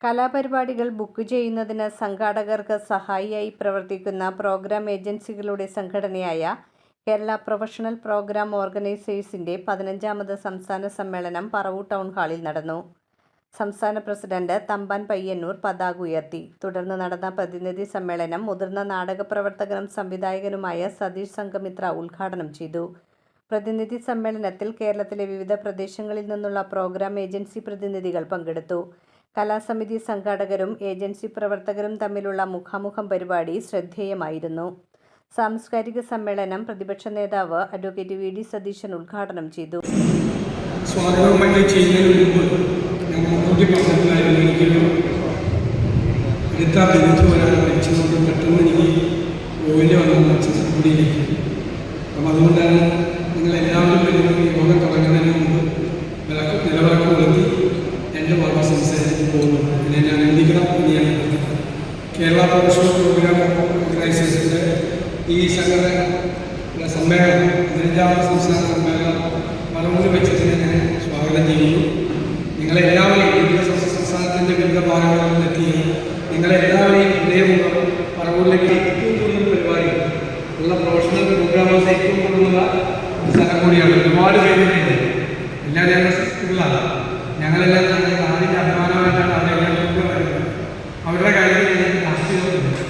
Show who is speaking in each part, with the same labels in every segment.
Speaker 1: കലാപരിപാടികൾ ബുക്ക് ചെയ്യുന്നതിന് സംഘാടകർക്ക് സഹായിയായി പ്രവർത്തിക്കുന്ന പ്രോഗ്രാം ഏജൻസികളുടെ സംഘടനയായ കേരള പ്രൊഫഷണൽ പ്രോഗ്രാം ഓർഗനൈസേഴ്സിന്റെ 15ാമത് സംസ്ഥാന സമ്മേളനം പറവൂർ ടൗൺ ഹാളിൽ നടന്നു. സംസ്ഥാന പ്രസിഡന്റ് തമ്പാൻ പയ്യന്നൂർ പതാക ഉയർത്തി. തുടർന്ന് നടന്ന പ്രതിനിധി സമ്മേളനം മുതിർന്ന നാടകപ്രവർത്തകനും സംവിധായകനുമായ സതീഷ് സംഘമിത്ര ഉദ്ഘാടനം ചെയ്തു. പ്രതിനിധി സമ്മേളനത്തിൽ കേരളത്തിലെ വിവിധ പ്രദേശങ്ങളിൽ നിന്നുള്ള പ്രോഗ്രാം ഏജൻസി പ്രതിനിധികൾ പങ്കെടുത്തു. കലാസമിതി സംഘാടകരും ഏജൻസി പ്രവർത്തകരും തമ്മിലുള്ള മുഖാമുഖം പരിപാടി ശ്രദ്ധേയമായിരുന്നു. സാംസ്കാരിക സമ്മേളനം പ്രതിപക്ഷ നേതാവ് അഡ്വക്കേറ്റ് വി. ഡി. സതീശൻ ഉദ്ഘാടനം ചെയ്തു.
Speaker 2: അതുകൊണ്ടാണ് നിങ്ങളെല്ലാവരും യോഗം തുടങ്ങുന്നതിന് മുമ്പ് നിലവിളക്ക് കൊളുത്തി എൻ്റെ വാക്ക് സംസാരിച്ച് പോകുന്നത് എന്നെ ഞാൻ അനന്തിക്കണം എന്ന് ഞാൻ അഭ്യർത്ഥിക്കുന്നു. കേരള പ്രൊഫഷണൽ പ്രോഗ്രാം ഓർഗനൈസേഴ്സിൻ്റെ ഈ സംഘടന സമ്മേളനം 15ാമത് സംസ്ഥാന സമ്മേളനം പറവൂർ വെച്ചിട്ട് ഞാൻ സ്വാഗതം ചെയ്യുന്നു. നിങ്ങളെല്ലാവരെയും വിവിധ സംസ്ഥാനത്തിൻ്റെ വിവിധ ഭാഗങ്ങളിൽ നിന്നെത്തി നിങ്ങളെല്ലാവരെയും ഹൃദയപൂർവ്വം പറവൂരിലേക്ക് ഏറ്റവും കൂടുതൽ പരിപാടികൾ ഉള്ള പ്രൊഫഷണൽ പ്രോഗ്രാമേഴ്സ് ഏറ്റവും കൂടുതലുള്ള സ്ഥലം കൂടിയാണ്. ഒരുപാട് പേരുണ്ട്. എല്ലാ ഞങ്ങളാണ് ഞങ്ങളെല്ലാം നാടിൻ്റെ അഭിമാനമായിട്ടാണ് അവരുടെ കാര്യത്തിൽ രാഷ്ട്രീയമുണ്ട്.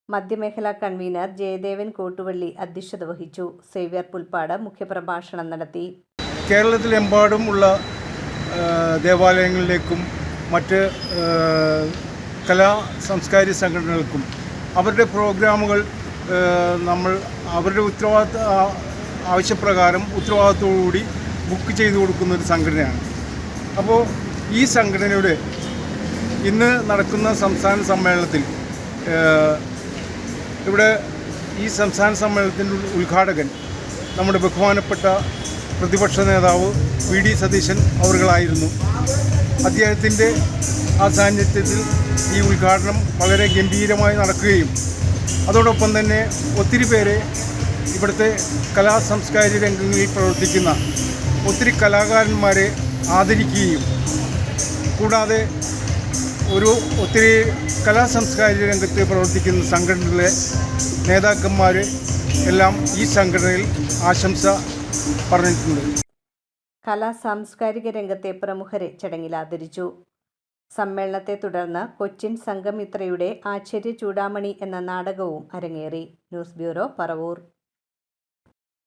Speaker 1: മധ്യമേഖലാ കൺവീനർ ജയദേവൻ കോട്ടുവള്ളി അധ്യക്ഷത വഹിച്ചു. സേവ്യർ പുൽപ്പാട് മുഖ്യപ്രഭാഷണം നടത്തി.
Speaker 3: കേരളത്തിലെമ്പാടും ഉള്ള ദേവാലയങ്ങളിലേക്കും മറ്റ് കലാ സാംസ്കാരിക സംഘടനകൾക്കും അവരുടെ പ്രോഗ്രാമുകൾ നമ്മൾ അവരുടെ ആവശ്യപ്രകാരം ഉത്തരവാദിത്തത്തോടുകൂടി ബുക്ക് ചെയ്തു കൊടുക്കുന്ന ഒരു സംഘടനയാണ്. അപ്പോൾ ഈ സംഘടനയുടെ ഇന്ന് നടക്കുന്ന സംസ്ഥാന സമ്മേളനത്തിൽ ഇവിടെ ഈ സംസ്ഥാന സമ്മേളനത്തിൻ്റെ ഉദ്ഘാടകൻ നമ്മുടെ ബഹുമാനപ്പെട്ട പ്രതിപക്ഷ നേതാവ് വി. ഡി. സതീശൻ അവരുകളായിരുന്നു. അദ്ദേഹത്തിൻ്റെ ആ സാന്നിധ്യത്തിൽ ഈ ഉദ്ഘാടനം വളരെ ഗംഭീരമായി നടക്കുകയും അതോടൊപ്പം തന്നെ ഒത്തിരി പേരെ ഇവിടുത്തെ കലാ സാംസ്കാരിക രംഗങ്ങളിൽ പ്രവർത്തിക്കുന്ന ഒത്തിരി കലാകാരന്മാരെ ആദരിക്കുകയും കൂടാതെ ഒത്തിരി കലാ സാംസ്കാരിക രംഗത്ത് പ്രവർത്തിക്കുന്ന സംഘടനകളിലെ നേതാക്കന്മാർ എല്ലാം ഈ സംഘടനയിൽ ആശംസ പറഞ്ഞിട്ടുണ്ട്.
Speaker 1: കലാ സാംസ്കാരിക രംഗത്തെ പ്രമുഖരെ ചടങ്ങിൽ ആദരിച്ചു. സമ്മേളനത്തെ തുടർന്ന് കൊച്ചിൻ സംഘമിത്രയുടെ ആശ്ചര്യ ചൂടാമണി എന്ന നാടകവും അരങ്ങേറി. News bureau, Paravur.